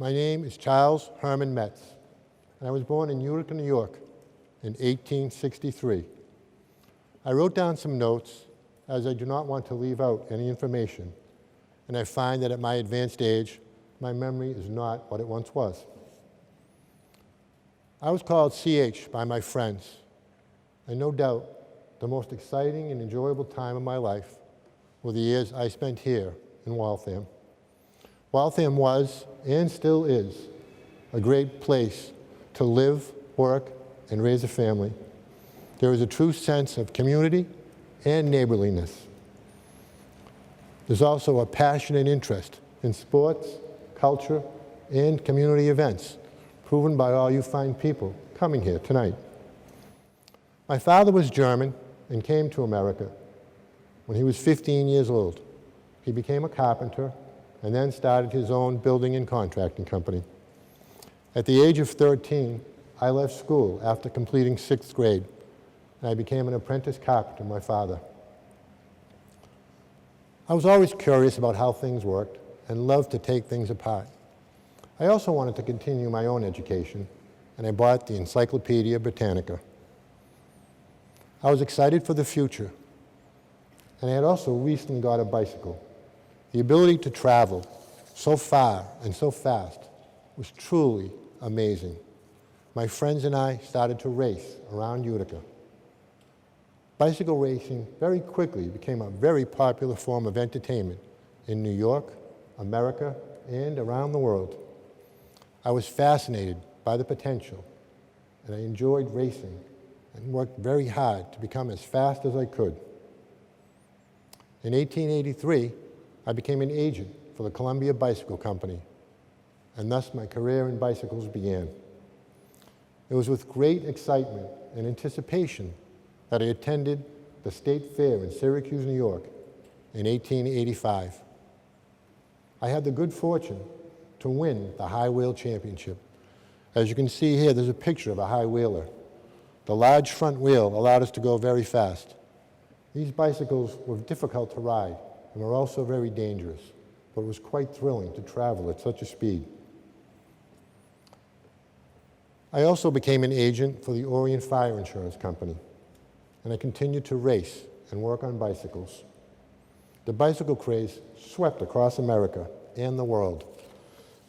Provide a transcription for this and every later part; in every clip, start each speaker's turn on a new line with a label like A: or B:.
A: My name is Charles Herman Metz, and I was born in Utica, New York in 1863. I wrote down some notes as I do not want to leave out any information, and I find that at my advanced age, my memory is not what it once was. I was called CH by my friends, and no doubt the most exciting and enjoyable time of my life were the years I spent here in Waltham. Waltham was, and still is, a great place to live, work, and raise a family. There is a true sense of community and neighborliness. There's also a passion and interest in sports, culture, and community events, proven by all you fine people coming here tonight. My father was German and came to America when he was 15 years old. He became a carpenter and then started his own building and contracting company. At the age of 13, I left school after completing 6th grade, and I became an apprentice carpenter with my father. I was always curious about how things worked and loved to take things apart. I also wanted to continue my own education, and I bought the Encyclopedia Britannica. I was excited for the future, and I had also recently got a bicycle. The ability to travel so far and so fast was truly amazing. My friends and I started to race around Utica. Bicycle racing very quickly became a very popular form of entertainment in New York, America, and around the world. I was fascinated by the potential, and I enjoyed racing and worked very hard to become as fast as I could. In 1883, I became an agent for the Columbia Bicycle Company, and thus my career in bicycles began. It was with great excitement and anticipation that I attended the State Fair in Syracuse, New York in 1885. I had the good fortune to win the high wheel championship. As you can see here, there's a picture of a high wheeler. The large front wheel allowed us to go very fast. These bicycles were difficult to ride and were also very dangerous, but it was quite thrilling to travel at such a speed. I also became an agent for the Orient Fire Insurance Company, and I continued to race and work on bicycles. The bicycle craze swept across America and the world.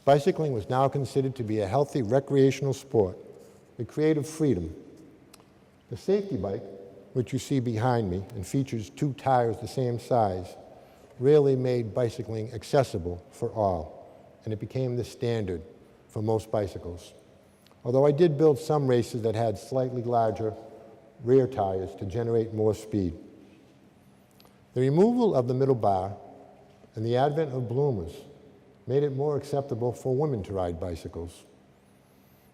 A: Bicycling was now considered to be a healthy recreational sport with creative freedom. The safety bike, which you see behind me and features 2 tires the same size, really made bicycling accessible for all, and it became the standard for most bicycles. Although I did build some races that had slightly larger rear tires to generate more speed. The removal of the middle bar and the advent of bloomers made it more acceptable for women to ride bicycles.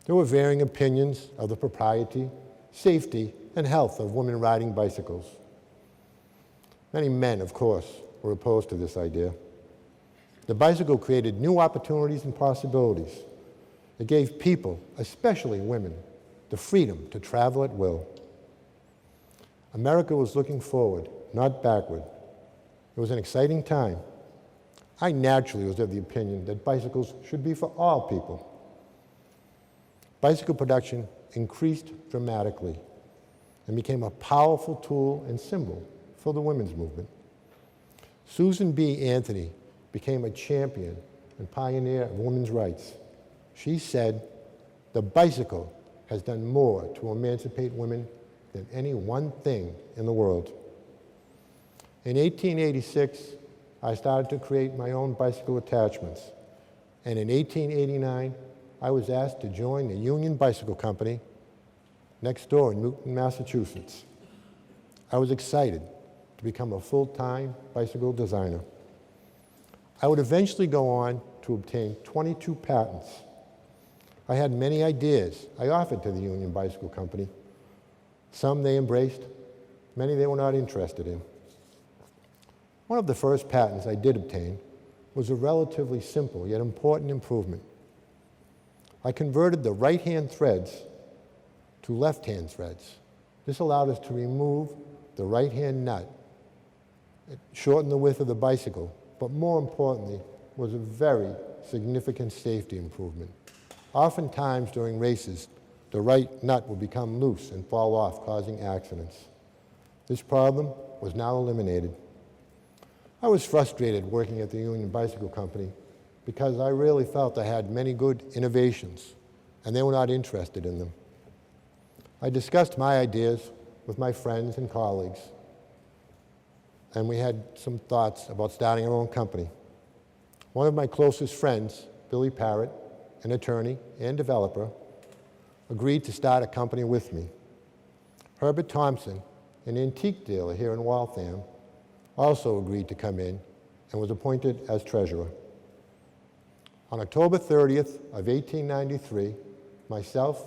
A: There were varying opinions of the propriety, safety, and health of women riding bicycles. Many men, of course, were opposed to this idea. The bicycle created new opportunities and possibilities. It gave people, especially women, the freedom to travel at will. America was looking forward, not backward. It was an exciting time. I naturally was of the opinion that bicycles should be for all people. Bicycle production increased dramatically and became a powerful tool and symbol for the women's movement. Susan B. Anthony became a champion and pioneer of women's rights. She said, "The bicycle has done more to emancipate women than any one thing in the world." In 1886, I started to create my own bicycle attachments, and in 1889, I was asked to join the Union Bicycle Company next door in Newton, Massachusetts. I was excited to become a full-time bicycle designer. I would eventually go on to obtain 22 patents. I had many ideas I offered to the Union Bicycle Company. Some they embraced, many they were not interested in. One of the first patents I did obtain was a relatively simple yet important improvement. I converted the right-hand threads to left-hand threads. This allowed us to remove the right-hand nut. It shortened the width of the bicycle, but more importantly, was a very significant safety improvement. Oftentimes during races, the right nut would become loose and fall off, causing accidents. This problem was now eliminated. I was frustrated working at the Union Bicycle Company because I really felt I had many good innovations, and they were not interested in them. I discussed my ideas with my friends and colleagues, and we had some thoughts about starting our own company. One of my closest friends, Billy Parrott, an attorney and developer, agreed to start a company with me. Herbert Thompson, an antique dealer here in Waltham, also agreed to come in and was appointed as treasurer. On October 30th of 1893, myself,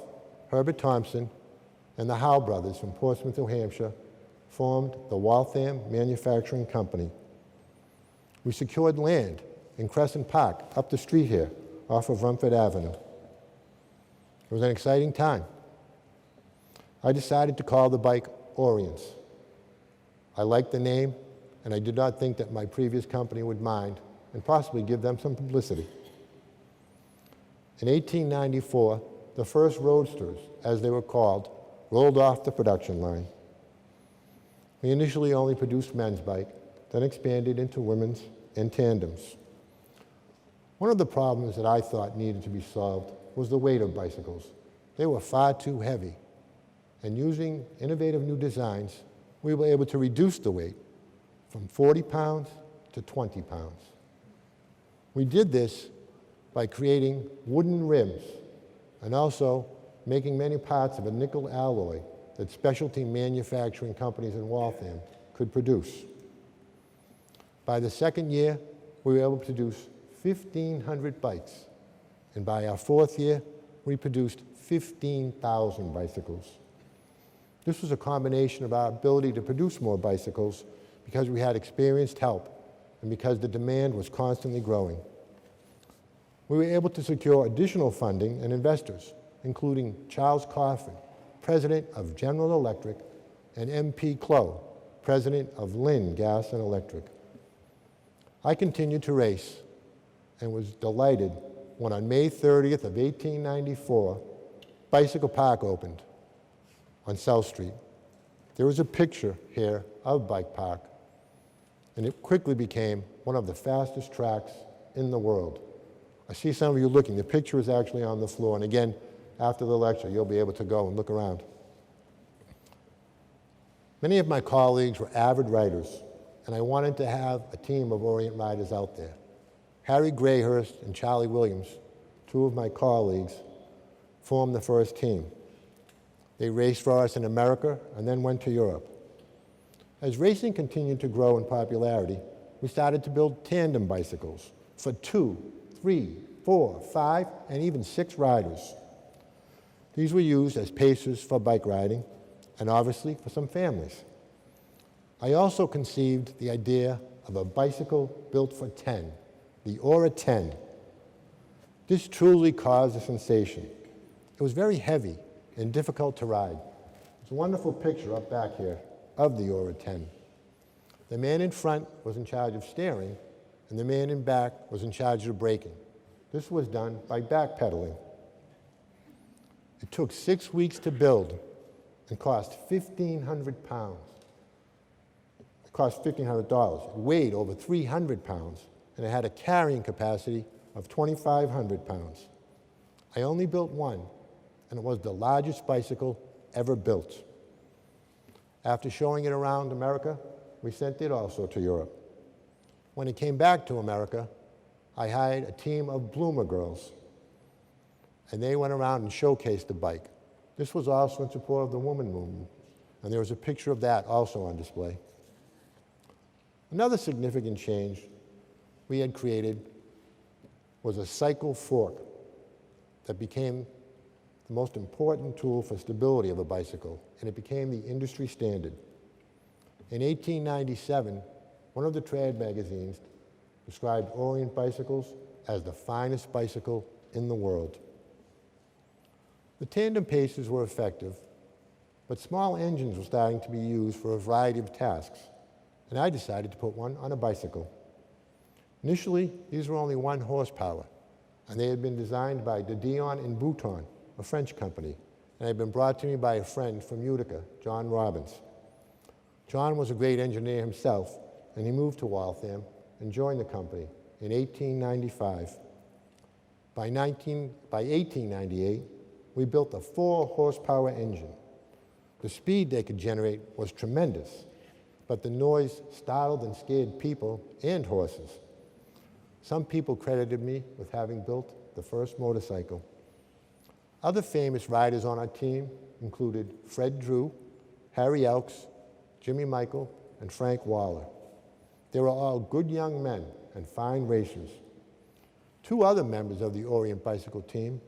A: Herbert Thompson, and the Howe brothers from Portsmouth, New Hampshire, formed the Waltham Manufacturing Company. We secured land in Crescent Park, up the street here, off of Rumford Avenue. It was an exciting time. I decided to call the bike Oriens. I liked the name, and I did not think that my previous company would mind and possibly give them some publicity. In 1894, the first roadsters, as they were called, rolled off the production line. We initially only produced men's bike, then expanded into women's and tandems. One of the problems that I thought needed to be solved was the weight of bicycles. They were far too heavy, and using innovative new designs, we were able to reduce the weight from 40 pounds to 20 pounds. We did this by creating wooden rims and also making many parts of a nickel alloy that specialty manufacturing companies in Waltham could produce. By the second year, we were able to produce 1,500 bikes, and by our fourth year, we produced 15,000 bicycles. This was a combination of our ability to produce more bicycles because we had experienced help and because the demand was constantly growing. We were able to secure additional funding and investors, including Charles Coffin, president of General Electric, and M.P. Clough, president of Lynn Gas and Electric. I continued to race and was delighted when on May 30th of 1894, Bicycle Park opened on South Street. There was a picture here of Bike Park, and it quickly became one of the fastest tracks in the world. I see some of you looking. The picture is actually on the floor, and again, after the lecture, you'll be able to go and look around. Many of my colleagues were avid riders, and I wanted to have a team of Orient riders out there. Harry Grayhurst and Charlie Williams, two of my colleagues, formed the first team. They raced for us in America and then went to Europe. As racing continued to grow in popularity, we started to build tandem bicycles for 2, 3, 4, 5, and even 6 riders. These were used as pacers for bike riding and obviously for some families. I also conceived the idea of a bicycle built for 10, the Oriten. This truly caused a sensation. It was very heavy and difficult to ride. There's a wonderful picture up back here of the Oriten. The man in front was in charge of steering, and the man in back was in charge of braking. This was done by backpedaling. It took 6 weeks to build and cost 1,500 pounds. It cost $1,500. It weighed over 300 pounds, and it had a carrying capacity of 2,500 pounds. I only built one, and it was the largest bicycle ever built. After showing it around America, we sent it also to Europe. When it came back to America, I hired a team of bloomer girls, and they went around and showcased the bike. This was also in support of the woman movement, and there was a picture of that also on display. Another significant change we had created was a cycle fork that became the most important tool for stability of a bicycle, and it became the industry standard. In 1897, one of the trade magazines described Orient bicycles as the finest bicycle in the world. The tandem pacers were effective, but small engines were starting to be used for a variety of tasks, and I decided to put one on a bicycle. Initially, these were only 1 horsepower, and they had been designed by de Dion and Bouton, a French company, and had been brought to me by a friend from Utica, John Robbins. John was a great engineer himself, and he moved to Waltham and joined the company in 1895. By 1898, we built a 4-horsepower engine. The speed they could generate was tremendous, but the noise startled and scared people and horses. Some people credited me with having built the first motorcycle. Other famous riders on our team included Fred Drew, Harry Elks, Jimmy Michael, and Frank Waller. They were all good young men and fine racers. 2 other members of the Orient bicycle team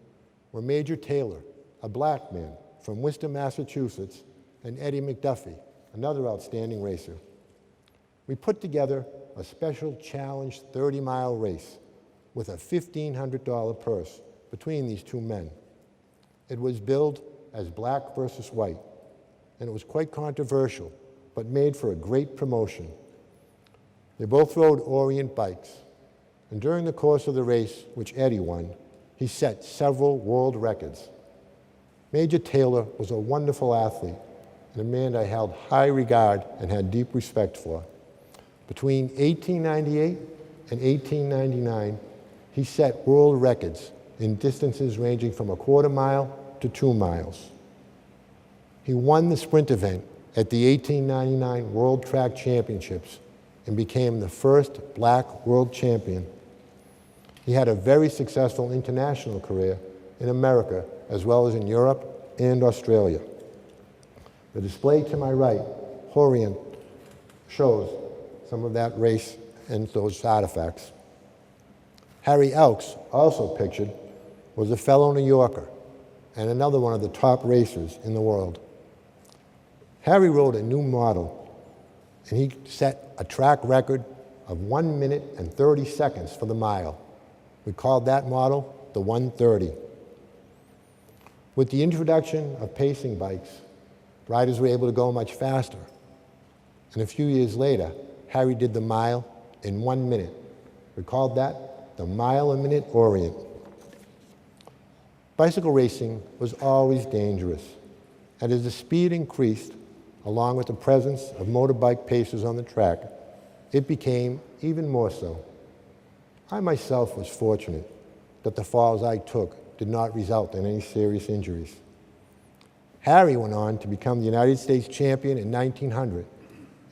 A: were Major Taylor, a black man from Worcester, Massachusetts, and Eddie McDuffie, another outstanding racer. We put together a special challenge 30-mile race with a $1,500 purse between these 2 men. It was billed as black versus white, and it was quite controversial, but made for a great promotion. They both rode Orient bikes, and during the course of the race, which Eddie won, he set several world records. Major Taylor was a wonderful athlete and a man I held high regard and had deep respect for. Between 1898 and 1899, he set world records in distances ranging from a 1/4 mile to 2 miles. He won the sprint event at the 1899 World Track Championships and became the first black world champion. He had a very successful international career in America as well as in Europe and Australia. The display to my right, Orient, shows some of that race and those artifacts. Harry Elks, also pictured, was a fellow New Yorker and another one of the top racers in the world. Harry rode a new model, and he set a track record of 1 minute and 30 seconds for the mile. We called that model the 130. With the introduction of pacing bikes, riders were able to go much faster. And a few years later, Harry did the mile in 1 minute. We called that the mile-a-minute Orient. Bicycle racing was always dangerous, and as the speed increased, along with the presence of motorbike pacers on the track, it became even more so. I myself was fortunate that the falls I took did not result in any serious injuries. Harry went on to become the United States champion in 1900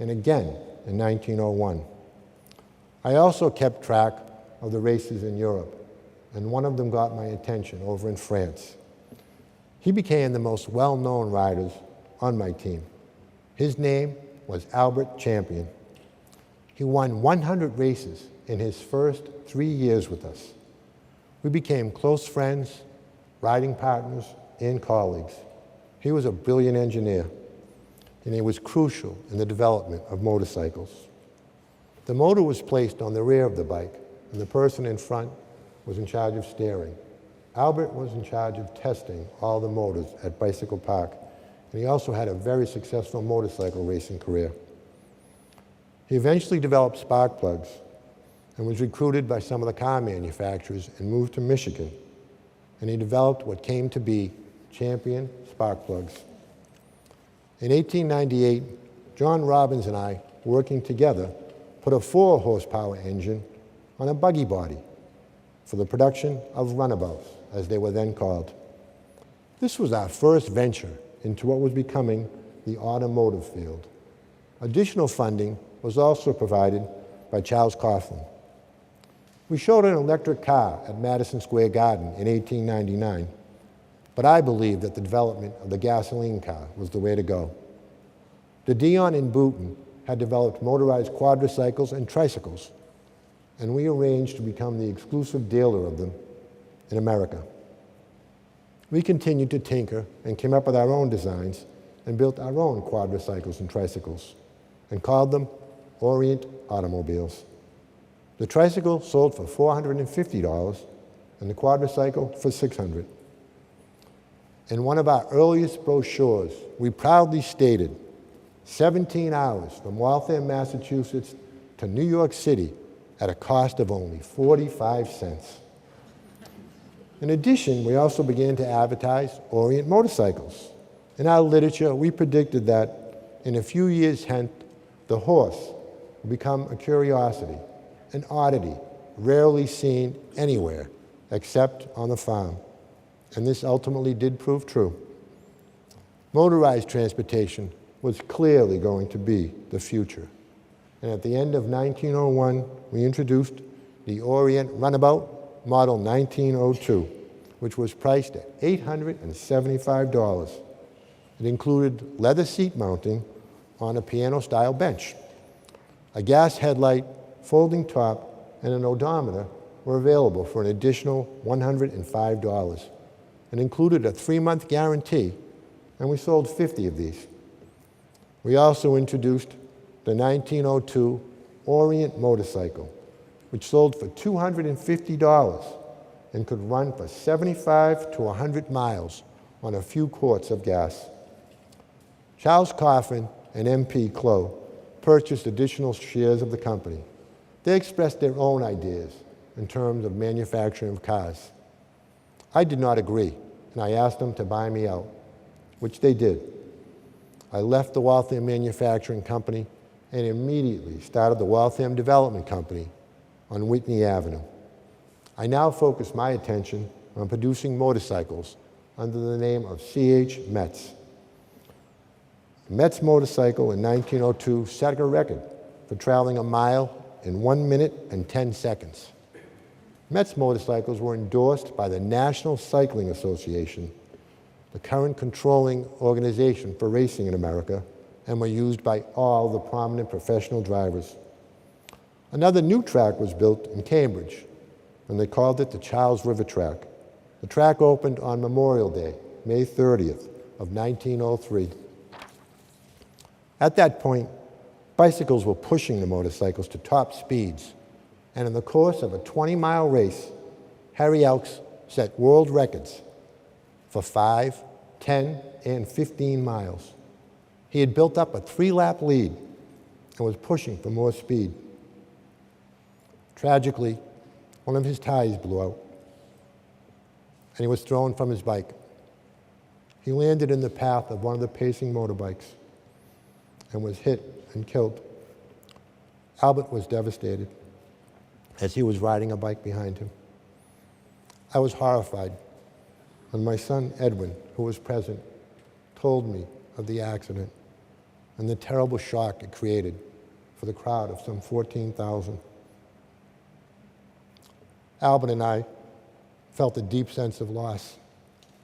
A: and again in 1901. I also kept track of the races in Europe, and one of them got my attention over in France. He became the most well-known rider on my team. His name was Albert Champion. He won 100 races in his first 3 years with us. We became close friends, riding partners, and colleagues. He was a brilliant engineer, and he was crucial in the development of motorcycles. The motor was placed on the rear of the bike, and the person in front was in charge of steering. Albert was in charge of testing all the motors at Bicycle Park, and he also had a very successful motorcycle racing career. He eventually developed spark plugs and was recruited by some of the car manufacturers and moved to Michigan, and he developed what came to be Champion spark plugs. In 1898, John Robbins and I, working together, put a 4-horsepower engine on a buggy body for the production of runabouts, as they were then called. This was our first venture into what was becoming the automotive field. Additional funding was also provided by Charles Coughlin. We showed an electric car at Madison Square Garden in 1899, but I believe that the development of the gasoline car was the way to go. De Dion and Bouton had developed motorized quadricycles and tricycles, and we arranged to become the exclusive dealer of them in America. We continued to tinker and came up with our own designs and built our own quadricycles and tricycles and called them Orient automobiles. The tricycle sold for $450 and the quadricycle for $600. In one of our earliest brochures, we proudly stated 17 hours from Waltham, Massachusetts to New York City at a cost of only 45 cents. In addition, we also began to advertise Orient motorcycles. In our literature, we predicted that in a few years hence, the horse will become a curiosity, an oddity, rarely seen anywhere except on the farm. And this ultimately did prove true. Motorized transportation was clearly going to be the future. And at the end of 1901, we introduced the Orient Runabout Model 1902, which was priced at $875. It included leather seat mounting on a piano-style bench. A gas headlight, folding top, and an odometer were available for an additional $105. It included a 3-month guarantee, and we sold 50 of these. We also introduced the 1902 Orient motorcycle, which sold for $250 and could run for 75 to 100 miles on a few quarts of gas. Charles Coffin and MP Clough purchased additional shares of the company. They expressed their own ideas in terms of manufacturing of cars. I did not agree, and I asked them to buy me out, which they did. I left the Waltham Manufacturing Company and immediately started the Waltham Development Company on Whitney Avenue. I now focus my attention on producing motorcycles under the name of C.H. Metz. Metz motorcycle in 1902 set a record for traveling a mile in 1 minute and 10 seconds. Metz motorcycles were endorsed by the National Cycling Association, the current controlling organization for racing in America, and were used by all the prominent professional drivers. Another new track was built in Cambridge, and they called it the Charles River Track. The track opened on Memorial Day, May 30th of 1903. At that point, bicycles were pushing the motorcycles to top speeds, and in the course of a 20-mile race, Harry Elks set world records for 5, 10, and 15 miles. He had built up a 3-lap lead and was pushing for more speed. Tragically, one of his tires blew out, and he was thrown from his bike. He landed in the path of one of the pacing motorbikes and was hit and killed. Albert was devastated as he was riding a bike behind him. I was horrified when my son Edwin, who was present, told me of the accident and the terrible shock it created for the crowd of some 14,000. Albert and I felt a deep sense of loss.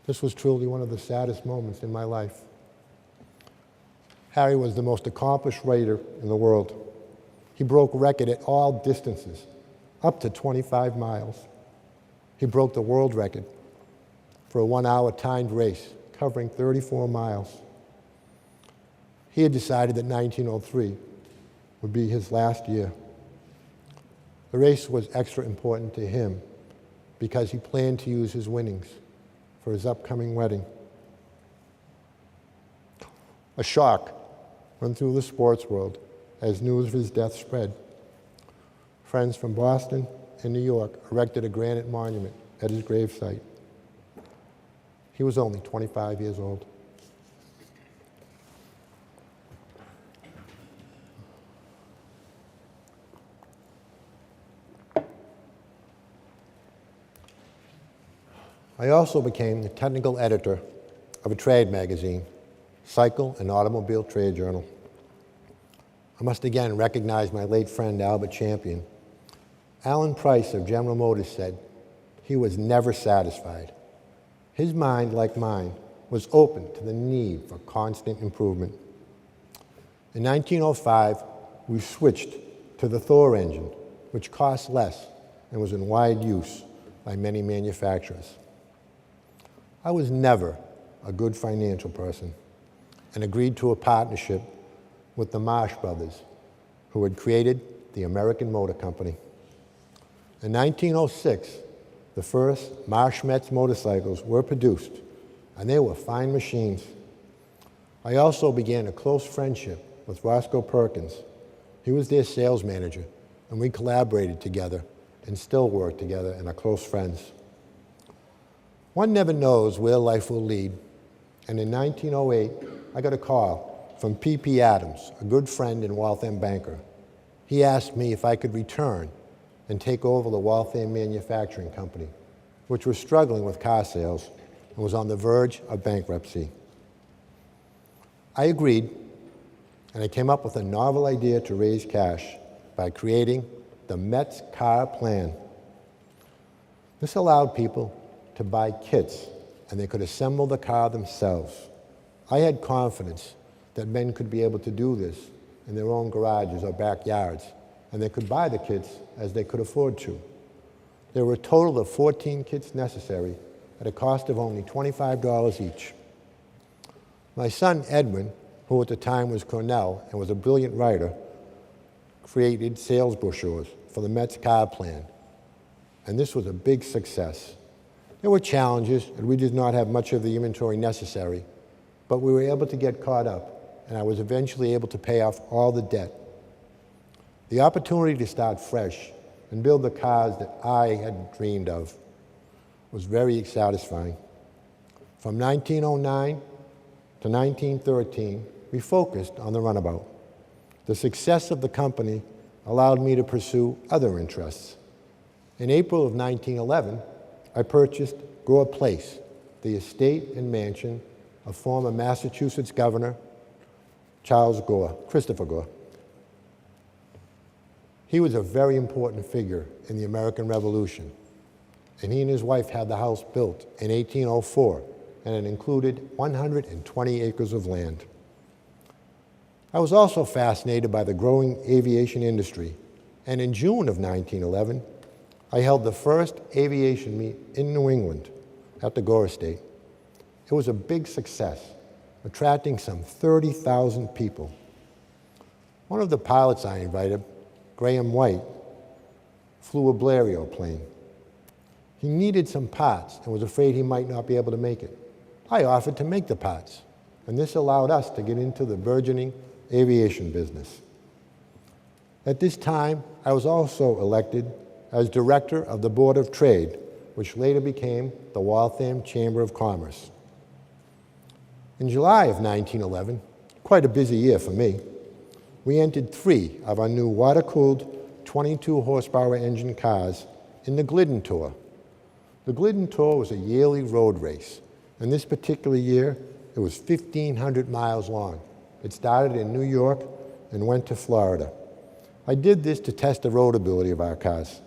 A: This was truly one of the saddest moments in my life. Harry was the most accomplished rider in the world. He broke record at all distances, up to 25 miles. He broke the world record for a 1-hour timed race covering 34 miles. He had decided that 1903 would be his last year. The race was extra important to him because he planned to use his winnings for his upcoming wedding. A shock went through the sports world as news of his death spread. Friends from Boston and New York erected a granite monument at his gravesite. He was only 25 years old. I also became the technical editor of a trade magazine, Cycle and Automobile Trade Journal. I must again recognize my late friend Albert Champion. Alan Price of General Motors said he was never satisfied. His mind, like mine, was open to the need for constant improvement. In 1905, we switched to the Thor engine, which cost less and was in wide use by many manufacturers. I was never a good financial person and agreed to a partnership with the Marsh brothers, who had created the American Motor Company. In 1906, the first Marsh Metz motorcycles were produced, and they were fine machines. I also began a close friendship with Roscoe Perkins. He was their sales manager, and we collaborated together and still work together and are close friends. One never knows where life will lead, and in 1908, I got a call from P.P. Adams, a good friend and Waltham banker. He asked me if I could return and take over the Waltham Manufacturing Company, which was struggling with car sales and was on the verge of bankruptcy. I agreed, and I came up with a novel idea to raise cash by creating the Metz Car Plan. This allowed people to buy kits, and they could assemble the car themselves. I had confidence that men could be able to do this in their own garages or backyards, and they could buy the kits as they could afford to. There were a total of 14 kits necessary at a cost of only $25 each. My son Edwin, who at the time was Cornell and was a brilliant writer, created sales brochures for the Metz Car Plan, and this was a big success. There were challenges, and we did not have much of the inventory necessary, but we were able to get caught up, and I was eventually able to pay off all the debt. The opportunity to start fresh and build the cars that I had dreamed of was very satisfying. From 1909 to 1913, we focused on the runabout. The success of the company allowed me to pursue other interests. In April of 1911, I purchased Gore Place, the estate and mansion of former Massachusetts Governor Christopher Gore. He was a very important figure in the American Revolution, and he and his wife had the house built in 1804, and it included 120 acres of land. I was also fascinated by the growing aviation industry, and in June of 1911, I held the first aviation meet in New England at the Gore Estate. It was a big success, attracting some 30,000 people. One of the pilots I invited, Graham White, flew a Blériot plane. He needed some parts and was afraid he might not be able to make it. I offered to make the parts, and this allowed us to get into the burgeoning aviation business. At this time, I was also elected as director of the Board of Trade, which later became the Waltham Chamber of Commerce. In July of 1911, quite a busy year for me, we entered 3 of our new water-cooled 22-horsepower engine cars in the Glidden Tour. The Glidden Tour was a yearly road race, and this particular year, it was 1,500 miles long. It started in New York and went to Florida. I did this to test the roadability of our cars.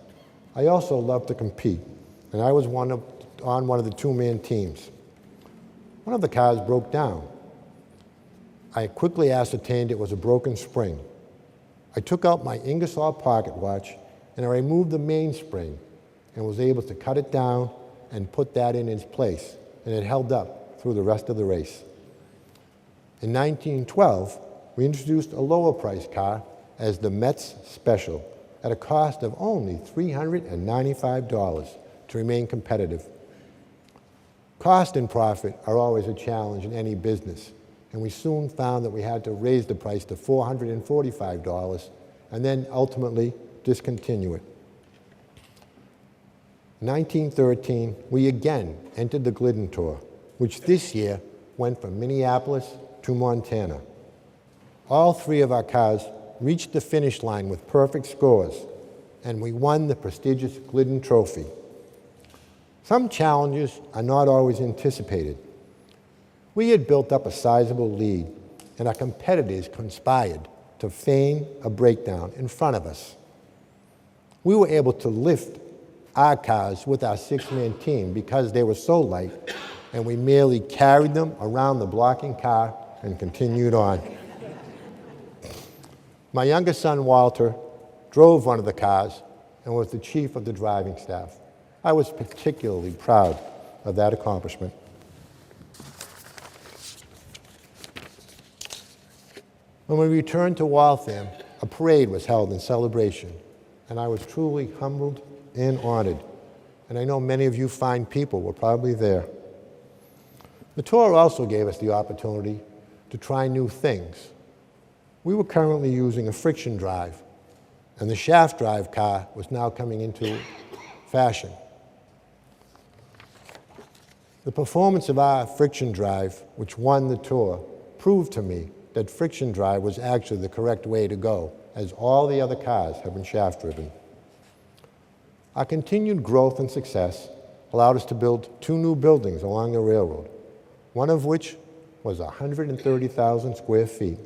A: I also loved to compete, and I was on one of the 2-man teams. One of the cars broke down. I quickly ascertained it was a broken spring. I took out my Ingersoll pocket watch, and I removed the mainspring and was able to cut it down and put that in its place, and it held up through the rest of the race. In 1912, we introduced a lower-priced car as the Metz Special at a cost of only $395 to remain competitive. Cost and profit are always a challenge in any business, and we soon found that we had to raise the price to $445 and then ultimately discontinue it. In 1913, we again entered the Glidden Tour, which this year went from Minneapolis to Montana. All 3 of our cars reached the finish line with perfect scores, and we won the prestigious Glidden Trophy. Some challenges are not always anticipated. We had built up a sizable lead, and our competitors conspired to feign a breakdown in front of us. We were able to lift our cars with our 6-man team because they were so light, and we merely carried them around the blocking car and continued on. My youngest son, Walter, drove one of the cars and was the chief of the driving staff. I was particularly proud of that accomplishment. When we returned to Waltham, a parade was held in celebration, and I was truly humbled and honored. And I know many of you fine people were probably there. The tour also gave us the opportunity to try new things. We were currently using a friction drive, and the shaft drive car was now coming into fashion. The performance of our friction drive, which won the tour, proved to me that friction drive was actually the correct way to go, as all the other cars have been shaft-driven. Our continued growth and success allowed us to build 2 new buildings along the railroad, one of which was 130,000 square feet.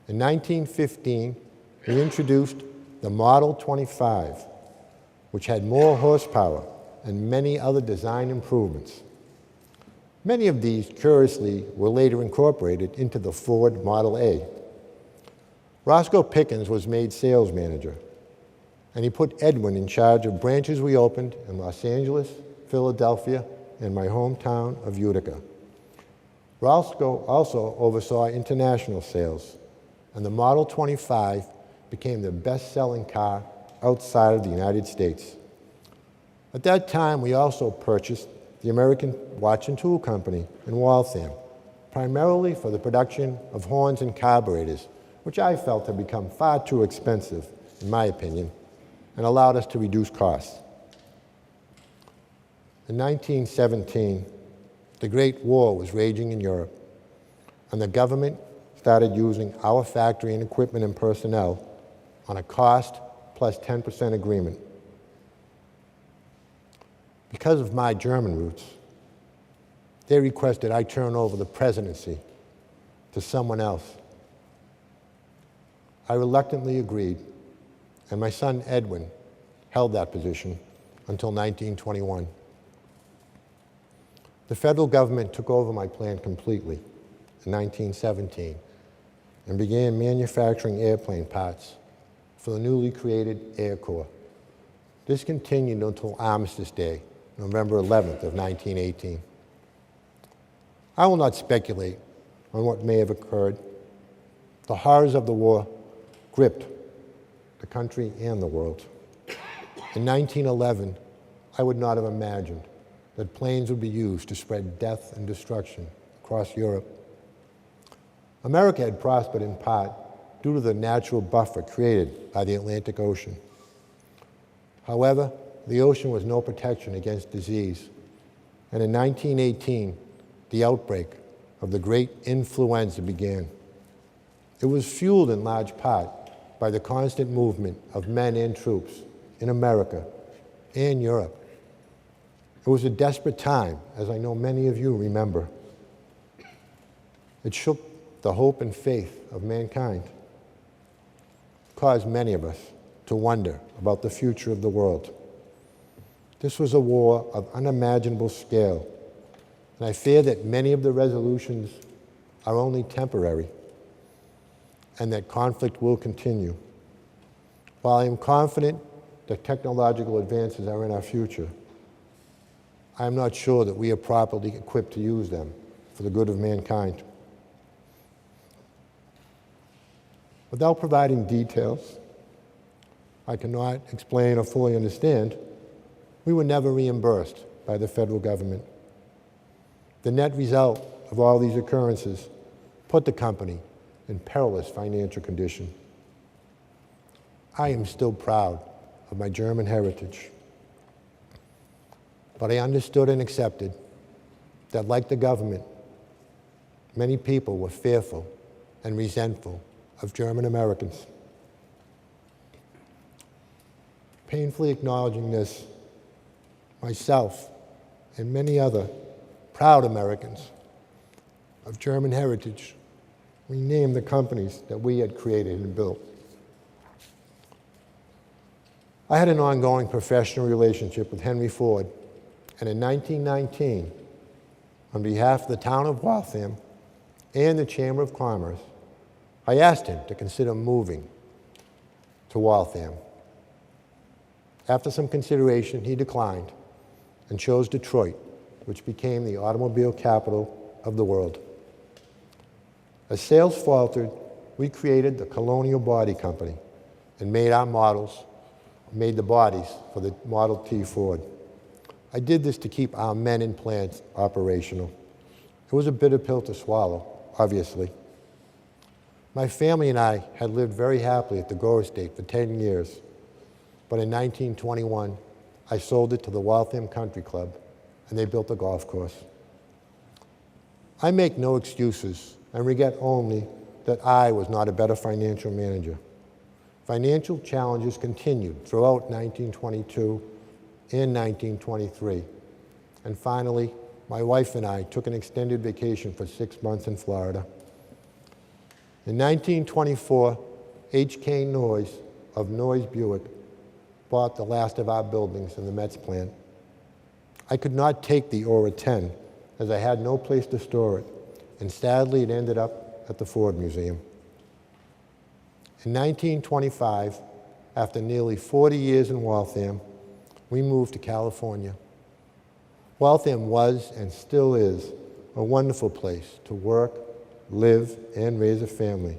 A: In 1915, we introduced the Model 25, which had more horsepower and many other design improvements. Many of these, curiously, were later incorporated into the Ford Model A. Roscoe Pickens was made sales manager, and he put Edwin in charge of branches we opened in Los Angeles, Philadelphia, and my hometown of Utica. Roscoe also oversaw international sales, and the Model 25 became the best-selling car outside of the United States. At that time, we also purchased the American Watch and Tool Company in Waltham, primarily for the production of horns and carburetors, which I felt had become far too expensive, in my opinion, and allowed us to reduce costs. In 1917, the Great War was raging in Europe, and the government started using our factory and equipment and personnel on a cost plus 10% agreement. Because of my German roots, they requested I turn over the presidency to someone else. I reluctantly agreed, and my son Edwin held that position until 1921. The federal government took over my plant completely in 1917 and began manufacturing airplane parts for the newly created Air Corps. This continued until Armistice Day, November 11th of 1918. I will not speculate on what may have occurred. The horrors of the war gripped the country and the world. In 1911, I would not have imagined that planes would be used to spread death and destruction across Europe. America had prospered in part due to the natural buffer created by the Atlantic Ocean. However, the ocean was no protection against disease, and in 1918, the outbreak of the great influenza began. It was fueled in large part by the constant movement of men and troops in America and Europe. It was a desperate time, as I know many of you remember. It shook the hope and faith of mankind, caused many of us to wonder about the future of the world. This was a war of unimaginable scale, and I fear that many of the resolutions are only temporary and that conflict will continue. While I am confident that technological advances are in our future, I am not sure that we are properly equipped to use them for the good of mankind. Without providing details I cannot explain or fully understand, we were never reimbursed by the federal government. The net result of all these occurrences put the company in perilous financial condition. I am still proud of my German heritage, but I understood and accepted that, like the government, many people were fearful and resentful of German Americans. Painfully acknowledging this, myself and many other proud Americans of German heritage renamed the companies that we had created and built. I had an ongoing professional relationship with Henry Ford, and in 1919, on behalf of the town of Waltham and the Chamber of Commerce, I asked him to consider moving to Waltham. After some consideration, he declined and chose Detroit, which became the automobile capital of the world. As sales faltered, we created the Colonial Body Company and made the bodies for the Model T Ford. I did this to keep our men in plants operational. It was a bitter pill to swallow, obviously. My family and I had lived very happily at the Gore Estate for 10 years, but in 1921, I sold it to the Waltham Country Club and they built a golf course. I make no excuses and regret only that I was not a better financial manager. Financial challenges continued throughout 1922 and 1923. And finally, my wife and I took an extended vacation for 6 months in Florida. In 1924, H.K. Noyes of Noyes Buick bought the last of our buildings in the Metz plant. I could not take the Oriten as I had no place to store it, and sadly it ended up at the Ford Museum. In 1925, after nearly 40 years in Waltham, we moved to California. Waltham was and still is a wonderful place to work, live, and raise a family,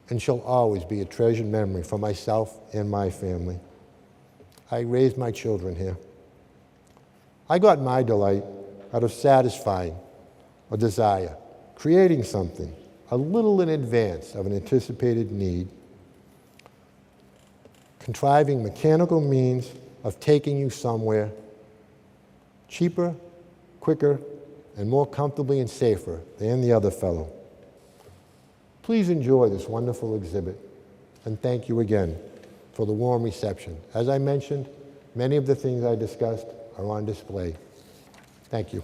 A: and shall always be a treasured memory for myself and my family. I raised my children here. I got my delight out of satisfying a desire, creating something a little in advance of an anticipated need, contriving mechanical means of taking you somewhere cheaper, quicker, and more comfortably and safer than the other fellow. Please enjoy this wonderful exhibit, and thank you again for the warm reception. As I mentioned, many of the things I discussed are on display. Thank you.